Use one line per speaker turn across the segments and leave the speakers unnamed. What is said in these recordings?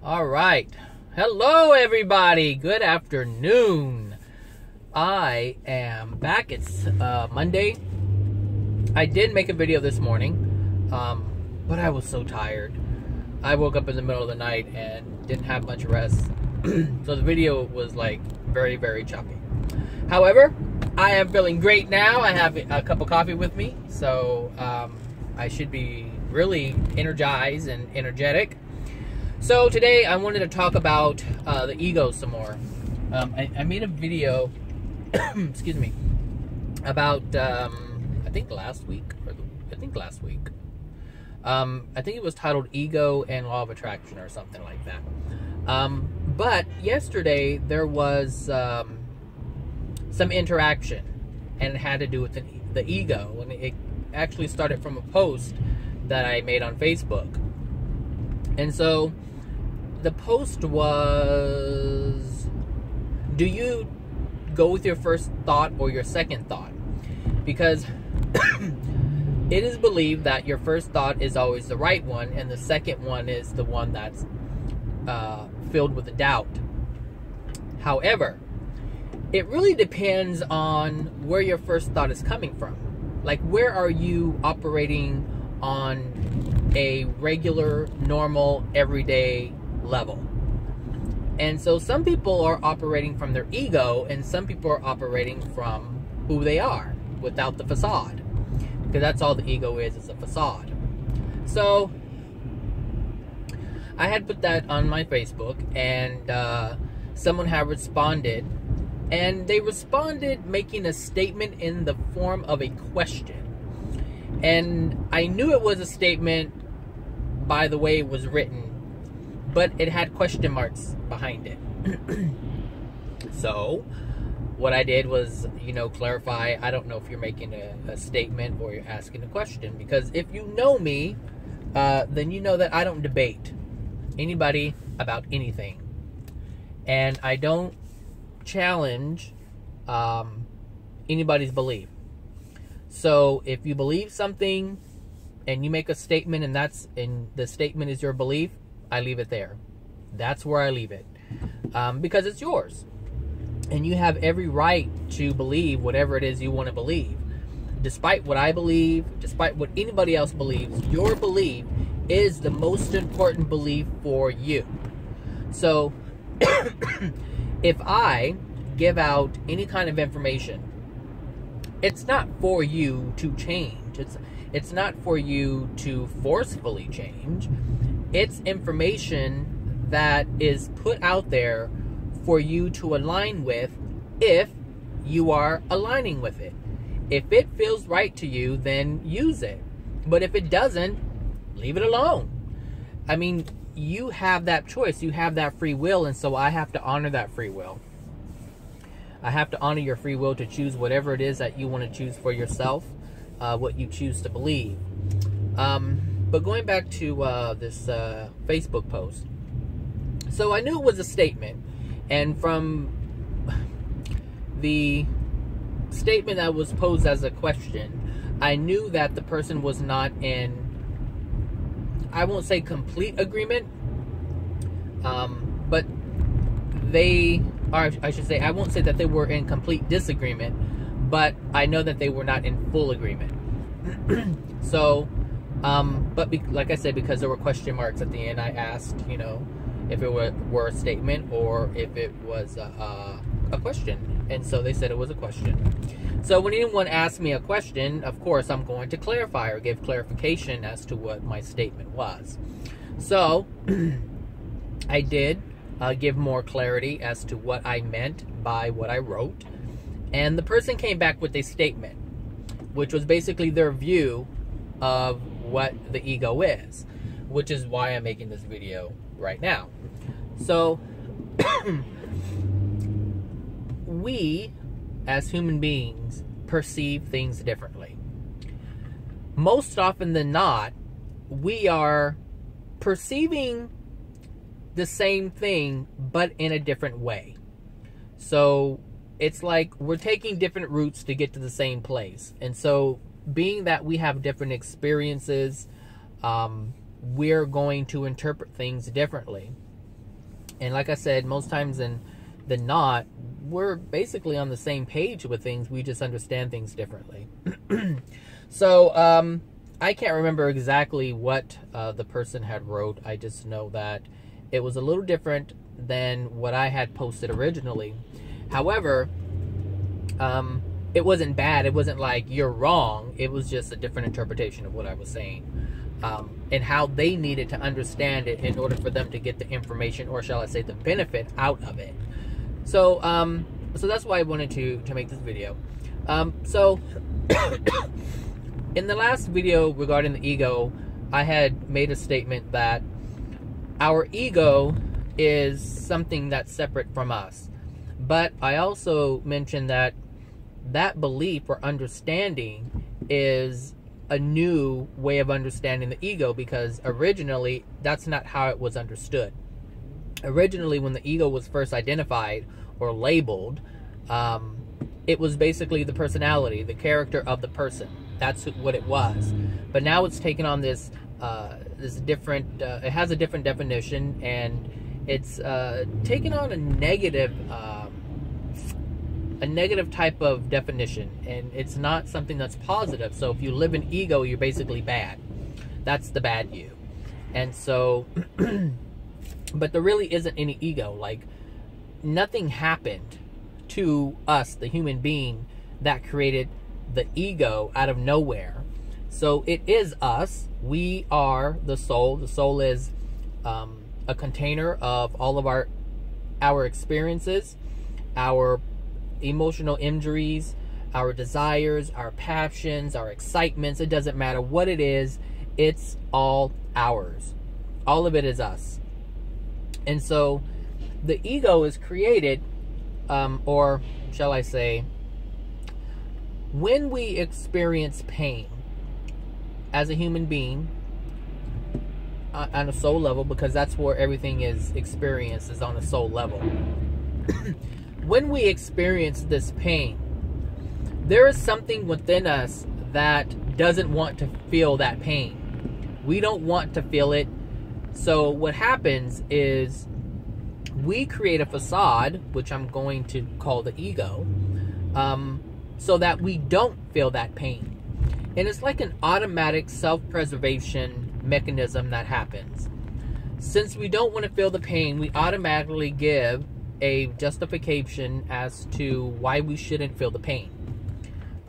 All right. Hello, everybody. Good afternoon. I am back. It's Monday. I did make a video this morning, but I was so tired. I woke up in the middle of the night and didn't have much rest. So the video was like very, very choppy. However, I am feeling great now. I have a cup of coffee with me, so I should be really energized and energetic. So today I wanted to talk about the ego some more. I made a video, excuse me, about I think last week. I think it was titled "Ego and Law of Attraction" or something like that. But yesterday there was some interaction, and it had to do with the ego, and it actually started from a post that I made on Facebook. And so the post was, do you go with your first thought or your second thought? Because it is believed that your first thought is always the right one, and the second one is the one that's filled with doubt. However, it really depends on where your first thought is coming from. Like, where are you operating on a regular, normal, everyday level? And so some people are operating from their ego, and some people are operating from who they are without the facade, because that's all the ego is a facade. So I had put that on my Facebook, and someone had responded, and they responded making a statement in the form of a question. And I knew it was a statement by the way it was written, but it had question marks behind it. So what I did was, clarify. I don't know if you're making a statement or you're asking a question, because if you know me, then you know that I don't debate anybody about anything, and I don't challenge anybody's belief. So if you believe something and you make a statement, and the statement is your belief, I leave it there. That's where I leave it, because it's yours, and you have every right to believe whatever it is you want to believe. Despite what I believe, despite what anybody else believes, your belief is the most important belief for you. So if I give out any kind of information, it's not for you to change. It's not for you to forcefully change. It's information that is put out there for you to align with, if you are aligning with it. If it feels right to you, then use it. But if it doesn't, leave it alone. I mean, you have that choice. You have that free will, and so I have to honor that free will. I have to honor your free will to choose whatever it is that you want to choose for yourself, what you choose to believe. But going back to this Facebook post. So I knew it was a statement. And from the statement that was posed as a question, I knew that the person was not in, I won't say complete agreement, but they, or I should say, I won't say that they were in complete disagreement, but I know that they were not in full agreement. So, like I said, because there were question marks at the end, I asked, if it were a statement or if it was a question. And so they said it was a question. So when anyone asks me a question, of course, I'm going to clarify or give clarification as to what my statement was. So I did give more clarity as to what I meant by what I wrote. And the person came back with a statement, which was basically their view of what the ego is, which is why I'm making this video right now. So we, as human beings, perceive things differently. Most often than not, we are perceiving the same thing, but in a different way. So it's like we're taking different routes to get to the same place. And so being that we have different experiences, we're going to interpret things differently. And like I said, most times than not, we're basically on the same page with things. We just understand things differently. So I can't remember exactly what the person had wrote. I just know that it was a little different than what I had posted originally. However, it wasn't bad. It wasn't like you're wrong. It was just a different interpretation of what I was saying, and how they needed to understand it in order for them to get the information, or shall I say the benefit out of it. So so that's why I wanted to make this video. So in the last video regarding the ego, I had made a statement that our ego is something that's separate from us. But I also mentioned that that belief or understanding is a new way of understanding the ego, because originally that's not how it was understood. Originally, when the ego was first identified or labeled, it was basically the personality, the character of the person. That's what it was. But now it's taken on this this different, it has a different definition, and it's taken on a negative type of definition, and it's not something that's positive. So if you live in ego, you're basically bad. That's the bad you. And so, but there really isn't any ego. Like, nothing happened to us, the human being, that created the ego out of nowhere. So it is us. We are the soul. The soul is a container of all of our experiences, our emotional injuries, our desires, our passions, our excitements. It doesn't matter what it is. It's all ours. All of it is us. And so the ego is created, or shall I say, when we experience pain as a human being on a soul level, because that's where everything is experienced, is on a soul level. When we experience this pain, there is something within us that doesn't want to feel that pain. We don't want to feel it. So what happens is we create a facade, which I'm going to call the ego, so that we don't feel that pain. And it's like an automatic self-preservation mechanism that happens. Since we don't want to feel the pain, we automatically give a justification as to why we shouldn't feel the pain.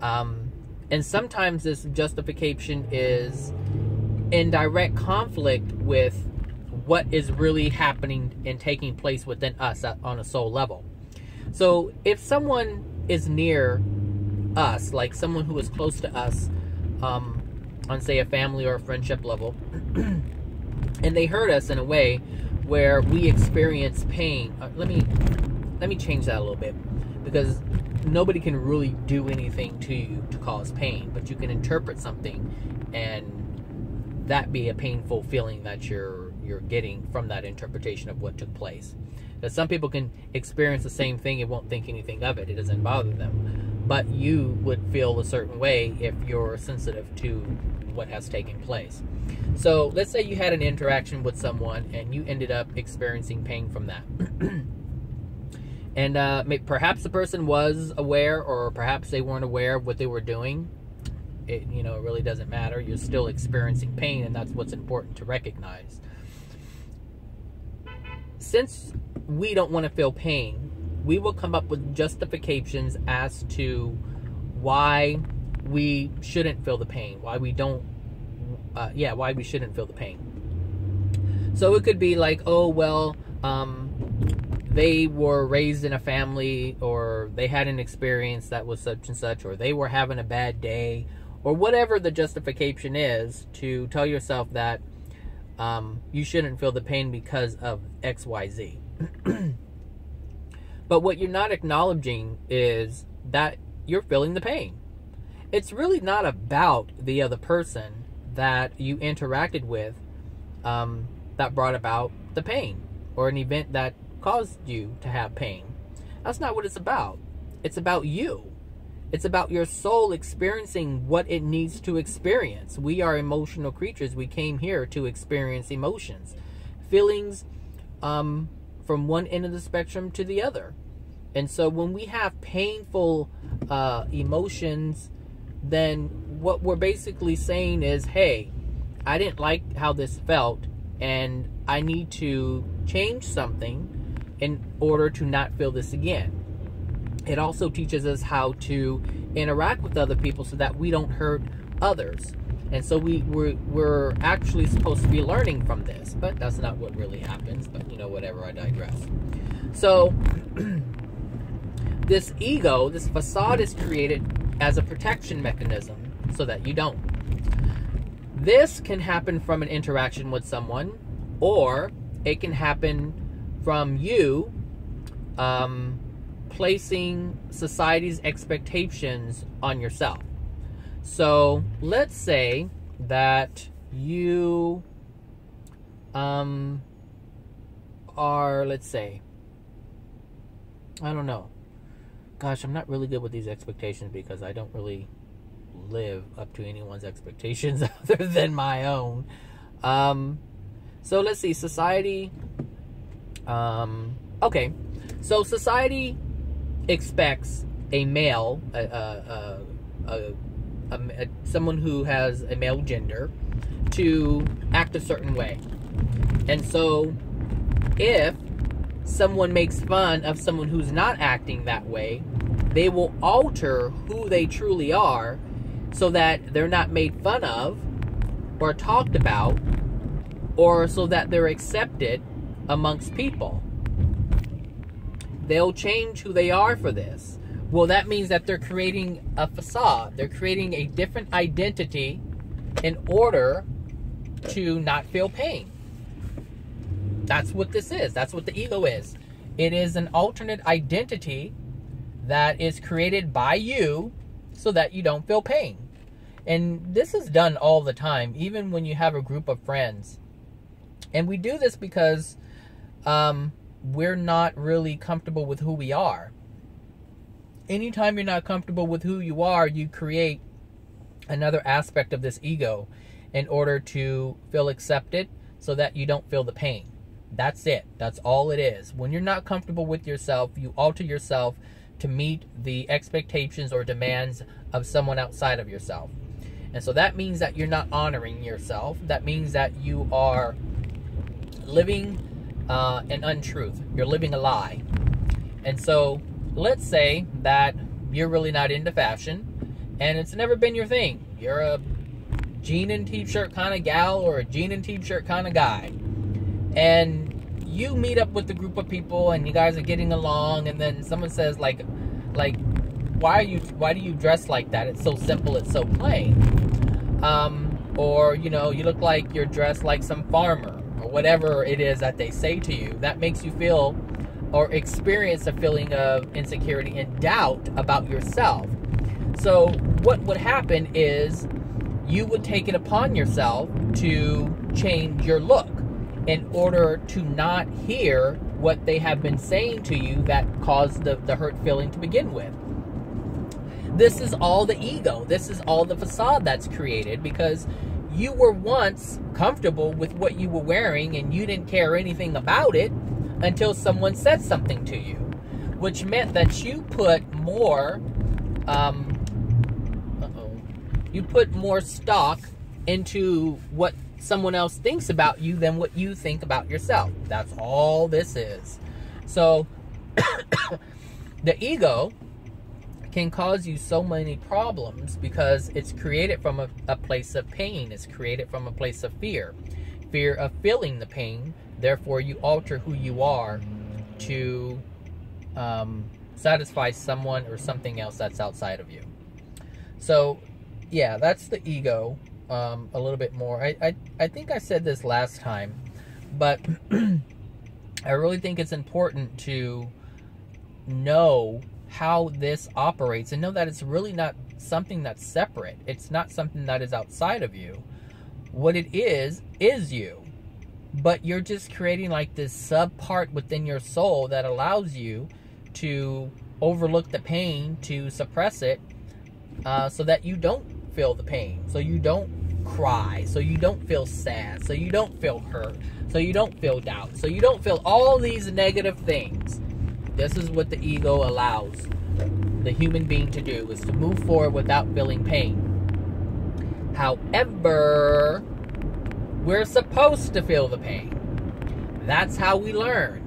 And sometimes this justification is in direct conflict with what is really happening and taking place within us on a soul level. So if someone is near us, like someone who is close to us, on say a family or a friendship level, and they hurt us in a way where we experience pain. Let me change that a little bit, because nobody can really do anything to you to cause pain, but you can interpret something and that be a painful feeling that you're getting from that interpretation of what took place. Because some people can experience the same thing and won't think anything of it. It doesn't bother them. But you would feel a certain way if you're sensitive to what has taken place. So let's say you had an interaction with someone and you ended up experiencing pain from that. And perhaps the person was aware, or perhaps they weren't aware of what they were doing. It really doesn't matter. You're still experiencing pain, and that's what's important to recognize. Since we don't want to feel pain, we will come up with justifications as to why we shouldn't feel the pain, why we shouldn't feel the pain. So it could be like, oh, well, they were raised in a family, or they had an experience that was such and such, or they were having a bad day, or whatever the justification is to tell yourself that you shouldn't feel the pain because of X, Y, Z. But what you're not acknowledging is that you're feeling the pain. It's really not about the other person that you interacted with that brought about the pain, or an event that caused you to have pain. That's not what it's about. It's about you. It's about your soul experiencing what it needs to experience. We are emotional creatures. We came here to experience emotions. Feelings from one end of the spectrum to the other. And so when we have painful emotions, then what we're basically saying is, hey, I didn't like how this felt, and I need to change something in order to not feel this again. It also teaches us how to interact with other people so that we don't hurt others. And so we're actually supposed to be learning from this, but that's not what really happens. But you know, whatever, I digress. So this ego, this facade, is created as a protection mechanism so that you don't. This can happen from an interaction with someone, or it can happen from you placing society's expectations on yourself. So let's say that you are, let's say, I don't know. Gosh, I'm not really good with these expectations because I don't really live up to anyone's expectations other than my own. So let's see, society. Okay, so society expects a male, someone who has a male gender, to act a certain way. And so if someone makes fun of someone who's not acting that way, they will alter who they truly are so that they're not made fun of or talked about, or so that they're accepted amongst people. They'll change who they are for this. Well, that means that they're creating a facade. They're creating a different identity in order to not feel pain. That's what this is. That's what the ego is. It is an alternate identity that is created by you so that you don't feel pain. And this is done all the time, even when you have a group of friends. And we do this because we're not really comfortable with who we are. Anytime you're not comfortable with who you are, you create another aspect of this ego in order to feel accepted so that you don't feel the pain. That's it. That's all it is. When you're not comfortable with yourself, you alter yourself to meet the expectations or demands of someone outside of yourself. And so that means that you're not honoring yourself. That means that you are living an untruth. You're living a lie. And so let's say that you're really not into fashion and it's never been your thing. You're a jean and t-shirt kind of gal or a jean and t-shirt kind of guy. And you meet up with a group of people and you guys are getting along, and then someone says like why do you dress like that? It's so simple, it's so plain. Or you know, you look like you're dressed like some farmer, or whatever it is that they say to you that makes you feel or experience a feeling of insecurity and doubt about yourself. So what would happen is you would take it upon yourself to change your look in order to not hear what they have been saying to you that caused the hurt feeling to begin with. This is all the ego. This is all the facade that's created because you were once comfortable with what you were wearing and you didn't care anything about it until someone said something to you, which meant that you put more stock into what someone else thinks about you than what you think about yourself. That's all this is. So the ego can cause you so many problems because it's created from a place of pain. It's created from a place of fear of feeling the pain. Therefore, you alter who you are to satisfy someone or something else that's outside of you. So, yeah, that's the ego. A little bit more. I think I said this last time, but I really think it's important to know how this operates and know that it's really not something that's separate. It's not something that is outside of you. What it is you. But you're just creating like this sub part within your soul that allows you to overlook the pain, to suppress it, so that you don't feel the pain, so you don't cry, so you don't feel sad, so you don't feel hurt, so you don't feel doubt, so you don't feel all these negative things. This is what the ego allows the human being to do, is to move forward without feeling pain. However, we're supposed to feel the pain. That's how we learn.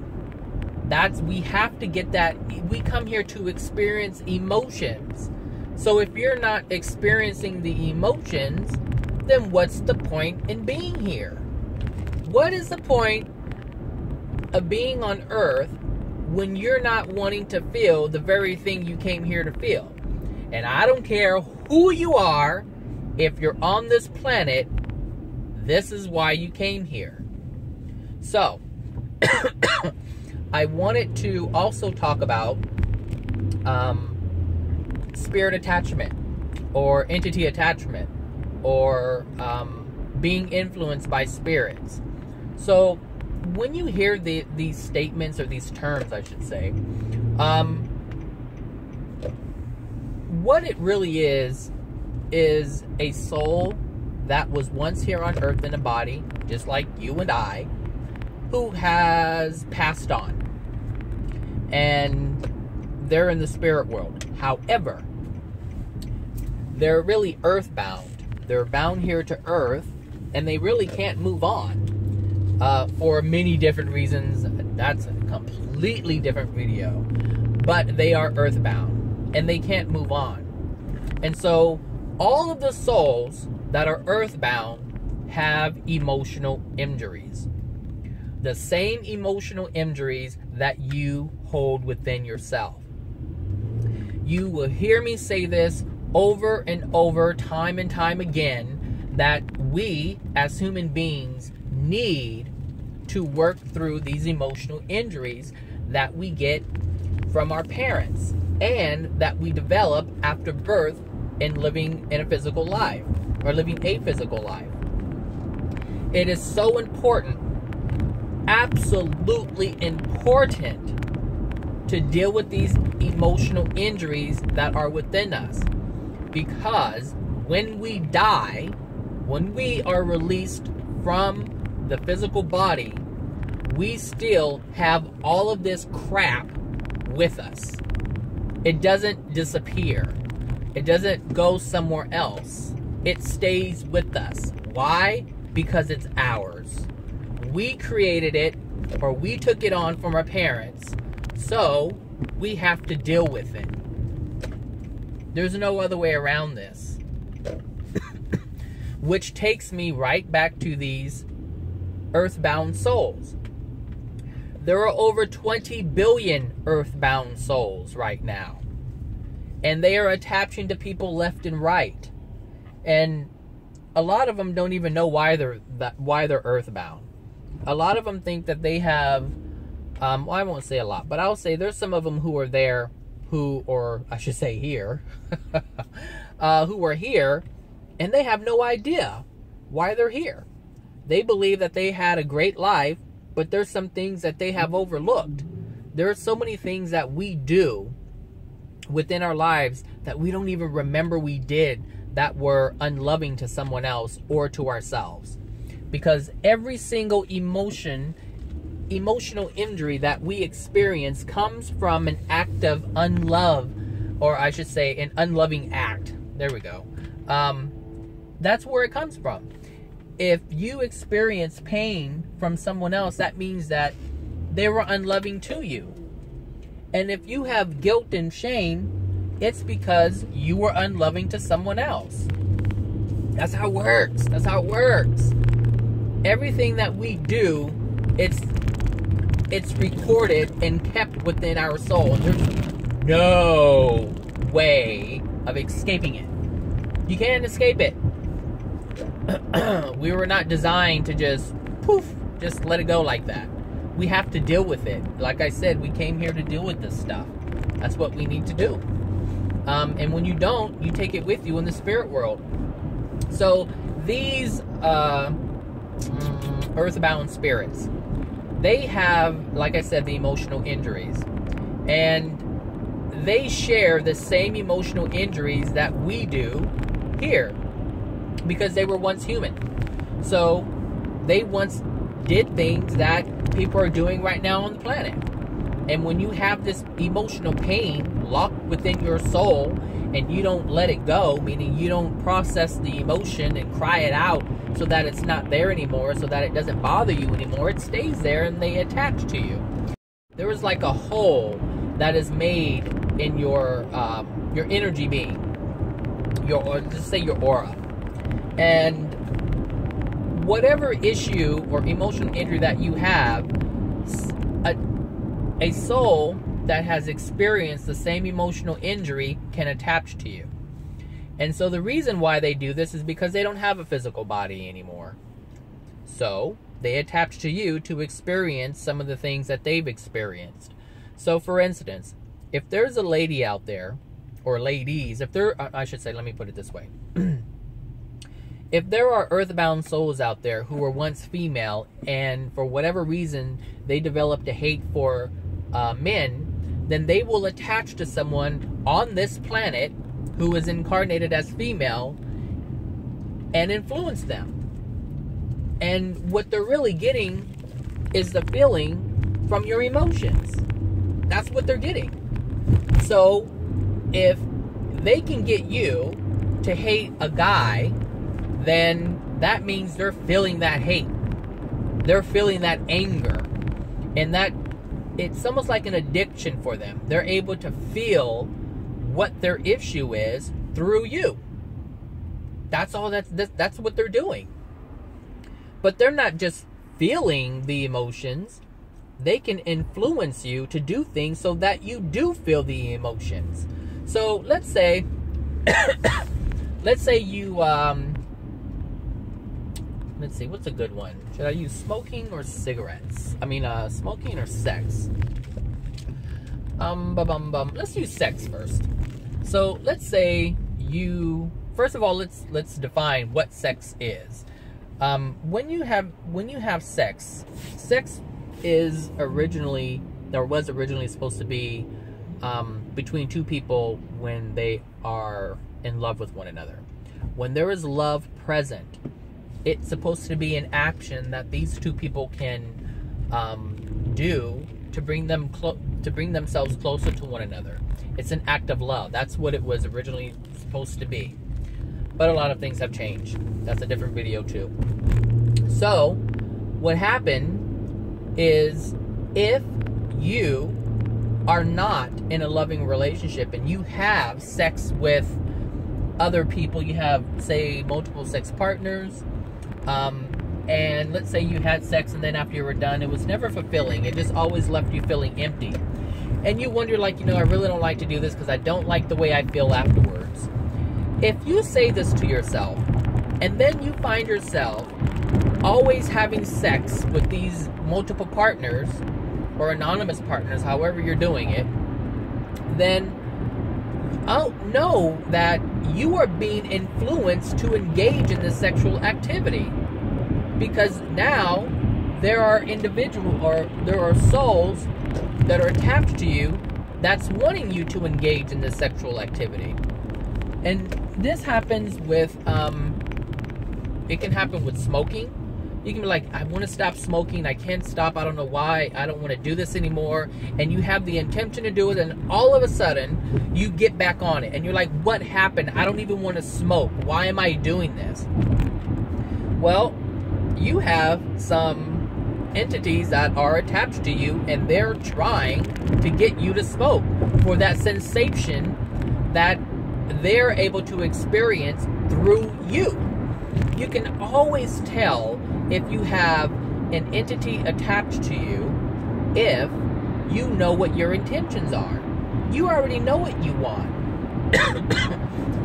We have to get that. We come here to experience emotions. So if you're not experiencing the emotions, then what's the point in being here? What is the point of being on Earth when you're not wanting to feel the very thing you came here to feel? And I don't care who you are, if you're on this planet, this is why you came here. So, I wanted to also talk about spirit attachment, or entity attachment, or being influenced by spirits. So when you hear these statements, or these terms I should say, what it really is a soul that was once here on Earth in a body, just like you and I, who has passed on, and they're in the spirit world. However, they're really earthbound. They're bound here to Earth, and they really can't move on for many different reasons. That's a completely different video. But they are earthbound, and they can't move on. And so all of the souls that are earthbound have emotional injuries. The same emotional injuries that you hold within yourself. You will hear me say this over and over, time and time again, that we as human beings need to work through these emotional injuries that we get from our parents, and that we develop after birth in living in a physical life, or living a physical life. It is so important, absolutely important, to deal with these emotional injuries that are within us. Because when we die, when we are released from the physical body, we still have all of this crap with us. It doesn't disappear. It doesn't go somewhere else. It stays with us. Why? Because it's ours. We created it, or we took it on from our parents, so we have to deal with it. There's no other way around this. Which takes me right back to these earthbound souls. There are over 20 billion earthbound souls right now. And they are attaching to people left and right. And a lot of them don't even know why they're earthbound. A lot of them think that they have, well, I won't say a lot, but I'll say there's some of them who are there, or I should say here, who are here, and they have no idea why they're here. They believe that they had a great life, but there's some things that they have overlooked. There are so many things that we do within our lives that we don't even remember we did, that were unloving to someone else or to ourselves. Because every single emotional injury that we experience comes from an act of unlove, or I should say an unloving act. There we go. That's where it comes from. If you experience pain from someone else, that means that they were unloving to you. And if you have guilt and shame, it's because you were unloving to someone else. That's how it works. That's how it works. Everything that we do, it's recorded and kept within our soul. And there's no way of escaping it. You can't escape it. We were not designed to just let it go like that. We have to deal with it. Like I said, we came here to deal with this stuff. That's what we need to do. And when you don't, you take it with you in the spirit world. So these earthbound spirits, they have, like I said, the emotional injuries. And they share the same emotional injuries that we do here. because they were once human. So they once did things that people are doing right now on the planet. And when you have this emotional pain locked within your soul and you don't let it go, meaning you don't process the emotion and cry it out so that it's not there anymore, so that it doesn't bother you anymore, it stays there and they attach to you. There is like a hole that is made in your energy being, or just say your aura. And whatever issue or emotional injury that you have, a soul that has experienced the same emotional injury can attach to you. And so the reason why they do this is because they don't have a physical body anymore. So they attach to you to experience some of the things that they've experienced. So for instance, if there's a lady out there, or ladies, I should say, let me put it this way. If there are earthbound souls out there who were once female and for whatever reason they developed a hate for men, then they will attach to someone on this planet who is incarnated as female and influence them. And what they're really getting is the feeling from your emotions. That's what they're getting. So if they can get you to hate a guy, then that means they're feeling that hate. They're feeling that anger. And that it's almost like an addiction for them. They're able to feel what their issue is through you. That's all. That's what they're doing. But they're not just feeling the emotions. They can influence you to do things so that you do feel the emotions. So let's say you let's see, what's a good one? Should I use smoking or cigarettes? Smoking or sex? Let's use sex first. So let's say first of all, let's define what sex is. When you have sex was originally supposed to be between two people when they are in love with one another. When there is love present, it's supposed to be an action that these two people can do to bring themselves closer to one another. It's an act of love. That's what it was originally supposed to be. But a lot of things have changed. That's a different video too. So what happened is, if you are not in a loving relationship and you have sex with other people, you have, say, multiple sex partners, and let's say you had sex and then after you were done, it was never fulfilling. It just always left you feeling empty. And you wonder, like, I really don't like to do this because I don't like the way I feel afterwards. If you say this to yourself, and then you find yourself always having sex with these multiple partners, or anonymous partners, however you're doing it, then know that you are being influenced to engage in this sexual activity. Because now there are souls that are attached to you that's wanting you to engage in this sexual activity. And this happens with, it can happen with smoking. You can be like, I want to stop smoking, I can't stop, I don't know why, I don't want to do this anymore. And you have the intention to do it, and all of a sudden, you get back on it. And you're like, what happened? I don't even want to smoke. Why am I doing this? Well, you have some entities that are attached to you, and they're trying to get you to smoke for that sensation that they're able to experience through you. You can always tell if you have an entity attached to you if you know what your intentions are. You already know what you want.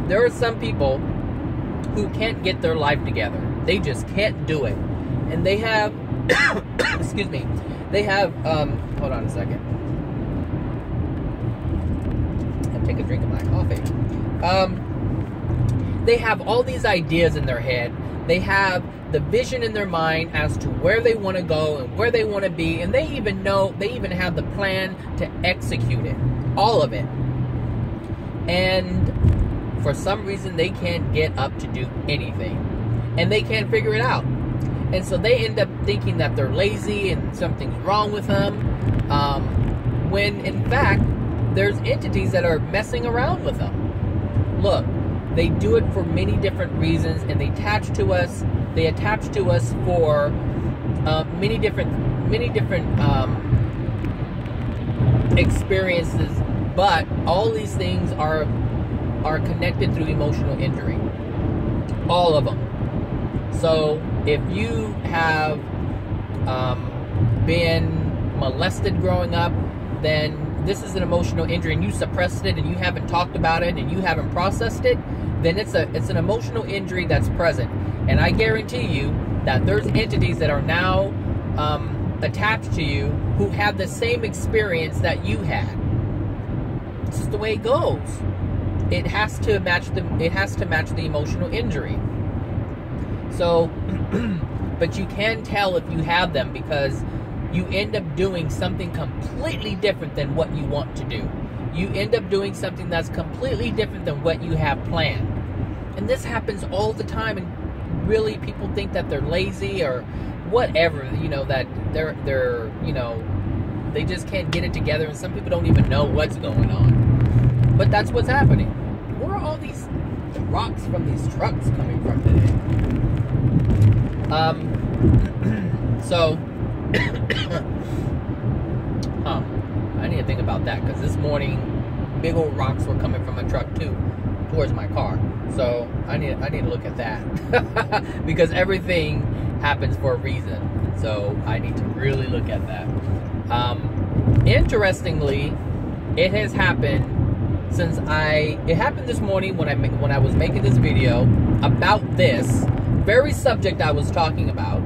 There are some people who can't get their life together. They just can't do it. And they have, excuse me, they have, hold on a second. I'll take a drink of my coffee. They have all these ideas in their head. They have the vision in their mind as to where they want to go and where they want to be, and they even have the plan to execute it, all of it. And for some reason, they can't get up to do anything. and they can't figure it out. And so they end up thinking that they're lazy and something's wrong with them, when in fact there's entities that are messing around with them. Look, they do it for many different reasons, and they attach to us. They attach to us for many different experiences. But all these things are connected through emotional injury. All of them. So if you have been molested growing up, then this is an emotional injury, and you suppressed it, and you haven't talked about it, and you haven't processed it, then it's an emotional injury that's present. And I guarantee you that there's entities that are now attached to you who have the same experience that you had. This is the way it goes. It has to match the emotional injury. So, but you can tell if you have them, because you end up doing something completely different than what you want to do. You end up doing something that's completely different than what you have planned. And this happens all the time, and really people think that they're lazy or whatever, you know, that they're you know, they just can't get it together, and some people don't even know what's going on. But that's what's happening. Where are all these rocks from these trucks coming from today? So I need to think about that, because this morning big old rocks were coming from a truck too towards my car. So I need to look at that because everything happens for a reason. So I need to really look at that. Interestingly, it has happened since it happened this morning when I was making this video about this very subject I was talking about,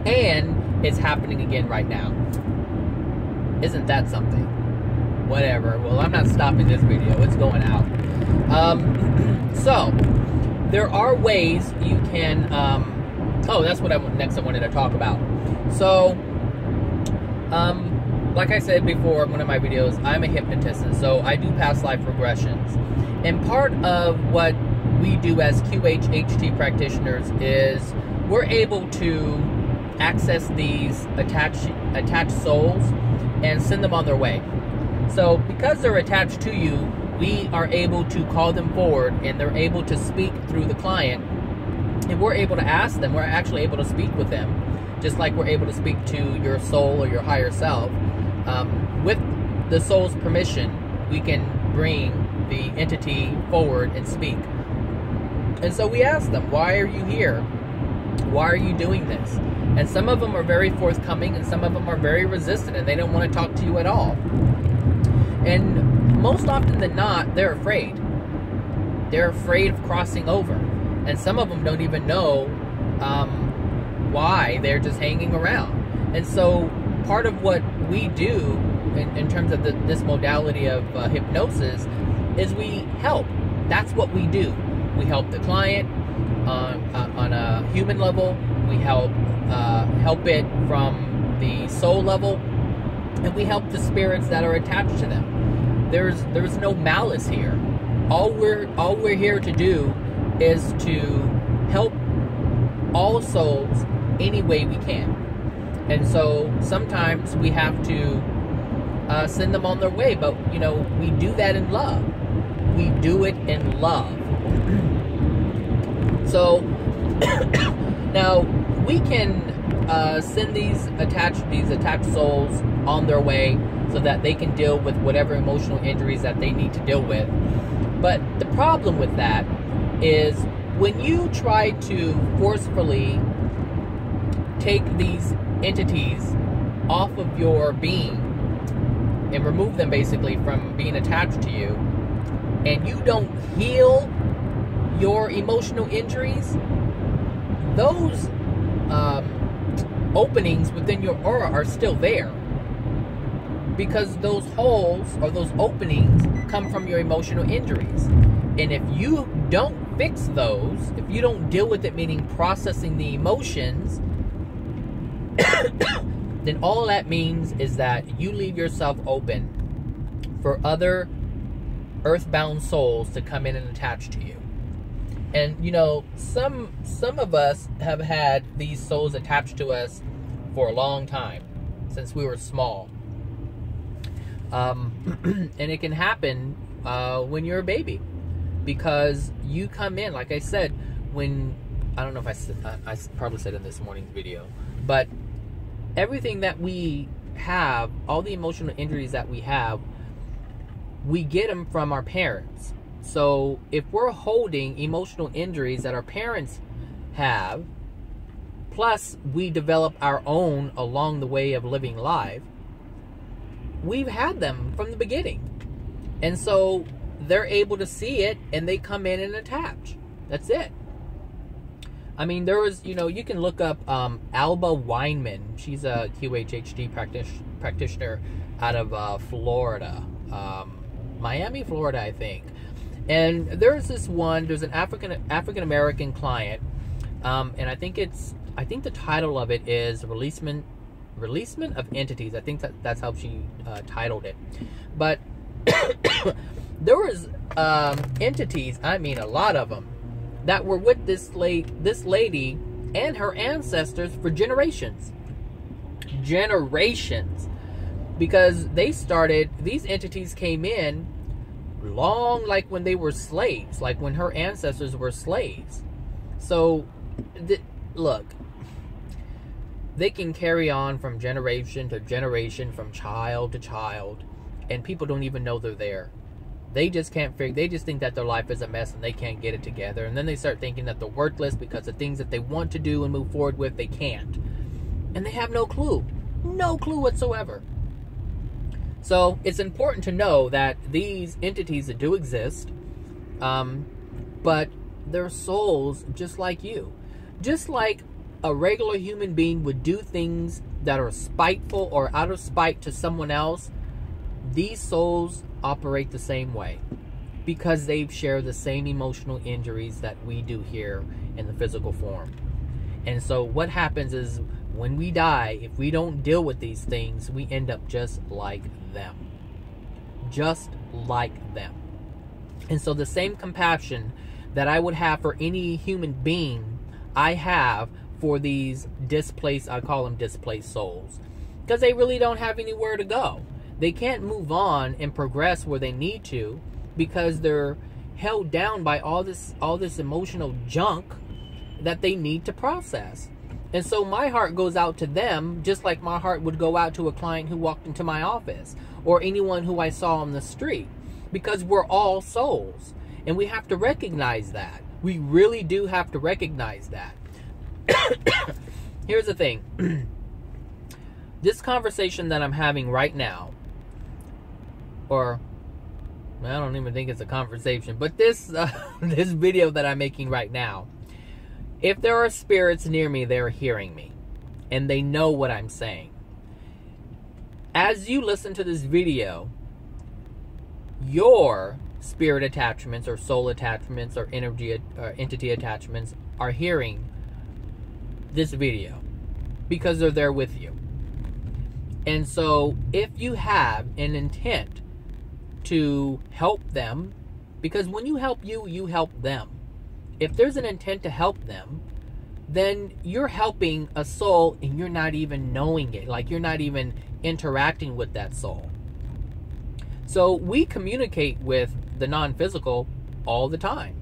and it's happening again right now. Isn't that something? Whatever. Well, I'm not stopping this video. It's going out. So there are ways you can. That's what I wanted to talk about. So, like I said before in one of my videos, I'm a hypnotist, and so I do past life regressions. And part of what we do as QHHT practitioners is we're able to access these attached souls and send them on their way. So because they're attached to you, we are able to call them forward, and they're able to speak through the client, and we're able to ask them. We're actually able to speak with them, just like we're able to speak to your soul or your higher self. With the soul's permission, we can bring the entity forward and speak. And so we ask them, why are you here? Why are you doing this? And some of them are very forthcoming, and some of them are very resistant, and they don't want to talk to you at all. And most often than not, they're afraid. They're afraid of crossing over. And some of them don't even know why. They're just hanging around. And so part of what we do in terms of this modality of hypnosis is we help. That's what we do. We help the client on a human level. We help it from the soul level, and we help the spirits that are attached to them. There's no malice here. All we're here to do is to help all souls any way we can. And so sometimes we have to send them on their way, but you know, we do that in love. We do it in love. So now we can send these attached souls on their way so that they can deal with whatever emotional injuries that they need to deal with. But the problem with that is when you try to forcefully take these entities off of your being and remove them basically from being attached to you, and you don't heal your emotional injuries, those openings within your aura are still there, because those holes or those openings come from your emotional injuries. And if you don't fix those, if you don't deal with it, meaning processing the emotions, then all that means is that you leave yourself open for other earthbound souls to come in and attach to you. And you know, some of us have had these souls attached to us for a long time, since we were small. And it can happen when you're a baby, because you come in, like I said, when, I don't know if I probably said in this morning's video, but everything that we have, all the emotional injuries that we have, we get them from our parents. So if we're holding emotional injuries that our parents have, plus we develop our own along the way of living life, we've had them from the beginning. And so they're able to see it, and they come in and attach. That's it. I mean, there was, you know, you can look up Alba Weinman. She's a QHHD practitioner out of Florida. Miami, Florida, I think. And there's an African American client, and I think the title of it is Releasement of Entities. I think that's how she titled it. But there was entities, I mean a lot of them, that were with this lady and her ancestors for generations. Because these entities came in long, like when they were slaves, like when her ancestors were slaves. So, look, they can carry on from generation to generation, from child to child, and people don't even know they're there. They just they just think that their life is a mess and they can't get it together. And then they start thinking that they're worthless because the things that they want to do and move forward with, they can't. And they have no clue. No clue whatsoever. So it's important to know that these entities that do exist, but they're souls just like you. Just like a regular human being would do things that are spiteful or out of spite to someone else, these souls operate the same way, because they share the same emotional injuries that we do here in the physical form. And so what happens is, when we die, if we don't deal with these things, we end up just like them. Just like them. And so the same compassion that I would have for any human being, I have for these displaced, I call them displaced souls. Because they really don't have anywhere to go. They can't move on and progress where they need to, because they're held down by all this emotional junk that they need to process. And so my heart goes out to them, just like my heart would go out to a client who walked into my office, or anyone who I saw on the street, because we're all souls. And we have to recognize that. We really do have to recognize that. Here's the thing. This conversation that I'm having right now, or I don't even think it's a conversation, but this this video that I'm making right now, if there are spirits near me, they're hearing me, and they know what I'm saying. As you listen to this video, your spirit attachments or soul attachments or energy entity attachments are hearing this video, because they're there with you. And so if you have an intent to help them, because when you help you, you help them. If there's an intent to help them, then you're helping a soul and you're not even knowing it. Like, you're not even interacting with that soul. So we communicate with the non-physical all the time.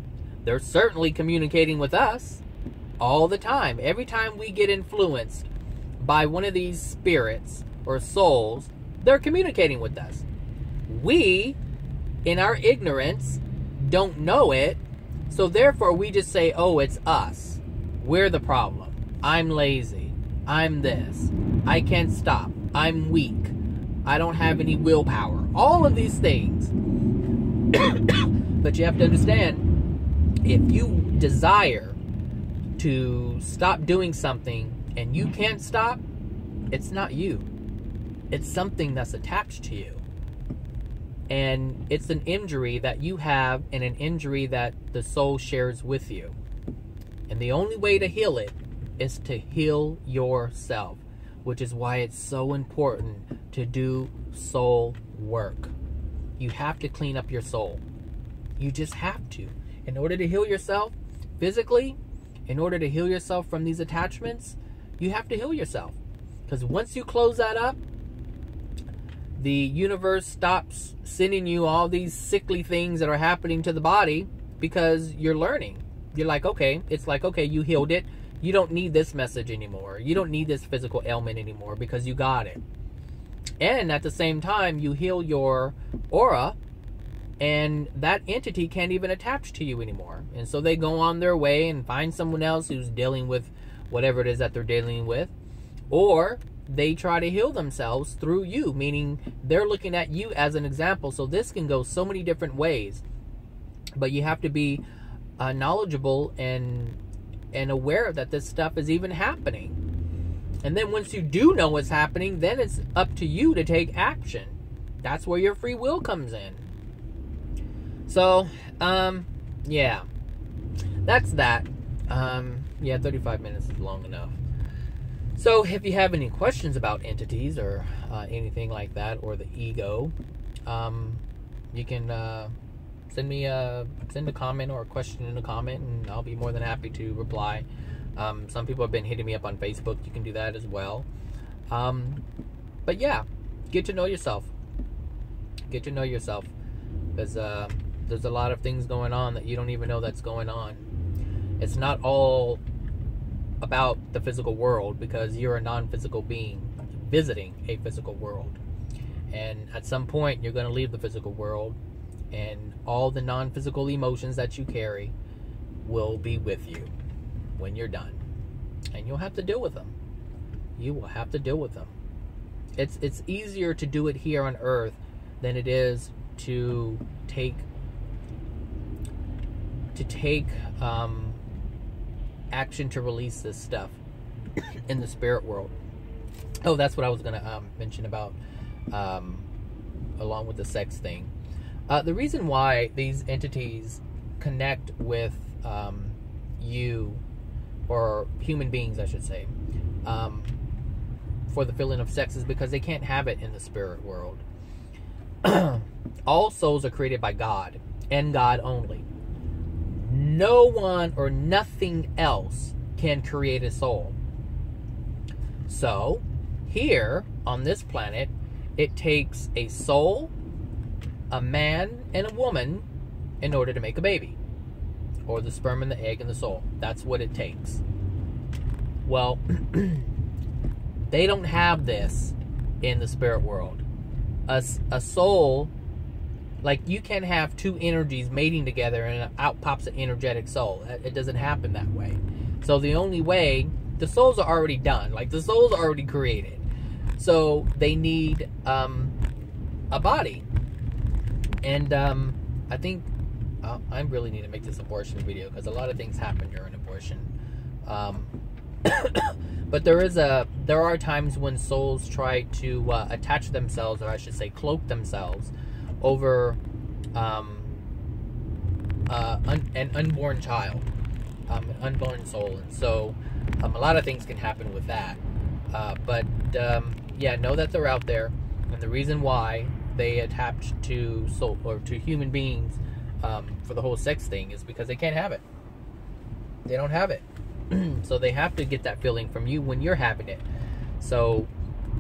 They're certainly communicating with us all the time. Every time we get influenced by one of these spirits or souls, they're communicating with us. We, in our ignorance, don't know it. So therefore, we just say, oh, it's us. We're the problem. I'm lazy. I'm this. I can't stop. I'm weak. I don't have any willpower. All of these things. But you have to understand, if you desire to stop doing something and you can't stop, it's not you. It's something that's attached to you. And it's an injury that you have, and an injury that the soul shares with you. And the only way to heal it is to heal yourself, which is why it's so important to do soul work. You have to clean up your soul. You just have to. In order to heal yourself, physically, in order to heal yourself from these attachments, you have to heal yourself. Because once you close that up, the universe stops sending you all these sickly things that are happening to the body, because you're learning. You're like, okay, it's like, okay, you healed it. You don't need this message anymore. You don't need this physical ailment anymore because you got it. And at the same time, you heal your aura, and that entity can't even attach to you anymore. And so they go on their way and find someone else who's dealing with whatever it is that they're dealing with. Or they try to heal themselves through you, meaning they're looking at you as an example. So this can go so many different ways. But you have to be knowledgeable and aware that this stuff is even happening. And then once you do know what's happening, then it's up to you to take action. That's where your free will comes in. So, yeah. That's that. Yeah, 35 minutes is long enough. So, if you have any questions about entities or anything like that, or the ego, you can send a comment or a question in a comment, and I'll be more than happy to reply. Some people have been hitting me up on Facebook. You can do that as well. But yeah, get to know yourself. Get to know yourself. There's a lot of things going on that you don't even know that's going on. It's not all about the physical world, because you're a non-physical being visiting a physical world. And at some point, you're going to leave the physical world, and all the non-physical emotions that you carry will be with you when you're done. And you'll have to deal with them. You will have to deal with them. It's easier to do it here on Earth than it is to take action to release this stuff in the spirit world. Oh, that's what I was going to mention about along with the sex thing. The reason why these entities connect with you, or human beings, I should say, for the feeling of sex, is because they can't have it in the spirit world. All souls are created by God, and God only. No one or nothing else can create a soul. So, here on this planet, it takes a soul, a man, and a woman in order to make a baby. Or the sperm and the egg and the soul. That's what it takes. Well, they don't have this in the spirit world. A soul, like, you can have two energies mating together and out pops an energetic soul. It doesn't happen that way. So the only way, the souls are already done. Like, the souls are already created. So they need a body. And I think I really need to make this abortion video, because a lot of things happen during abortion. But there are times when souls try to attach themselves, or I should say cloak themselves, over an unborn child, an unborn soul. And so a lot of things can happen with that. But yeah, know that they're out there, and the reason why they attach to soul or to human beings for the whole sex thing is because they can't have it. They don't have it. So they have to get that feeling from you when you're having it. So,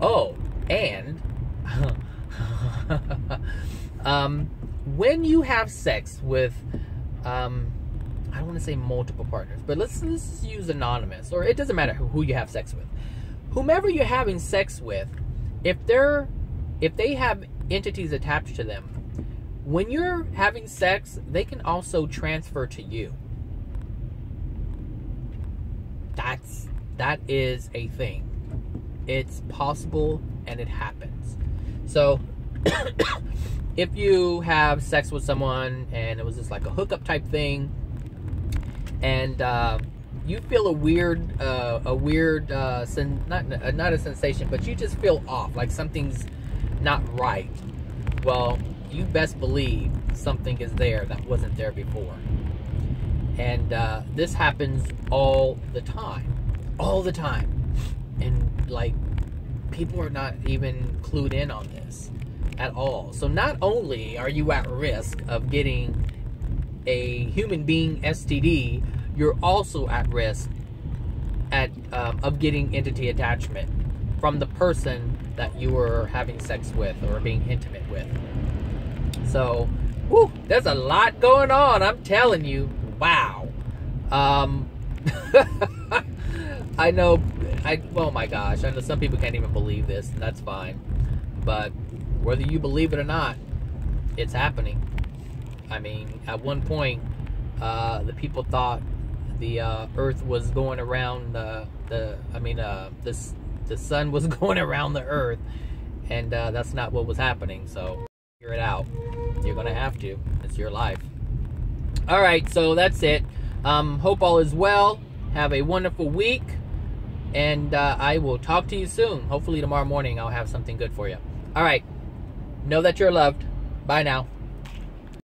oh, and when you have sex with, I don't want to say multiple partners, but let's use anonymous, or it doesn't matter who you have sex with. Whomever you're having sex with, if they have entities attached to them, when you're having sex, they can also transfer to you. That is a thing. It's possible, and it happens. So if you have sex with someone and it was just like a hookup type thing, and you feel not a sensation, but you just feel off, like something's not right, well, you best believe something is there that wasn't there before. And this happens all the time. And like, people are not even clued in on this at all. So not only are you at risk of getting a human being STD you're also at risk of getting entity attachment from the person that you were having sex with or being intimate with. So, whew, there's a lot going on, I'm telling you. Wow. I know, oh my gosh, I know some people can't even believe this, and that's fine. But whether you believe it or not, it's happening. I mean, at one point, the people thought the Earth was going around the sun was going around the Earth, and that's not what was happening. So figure it out. You're gonna have to. It's your life. All right, so that's it. Hope all is well. Have a wonderful week, and I will talk to you soon. Hopefully tomorrow morning I'll have something good for you. All right. Know that you're loved. Bye now.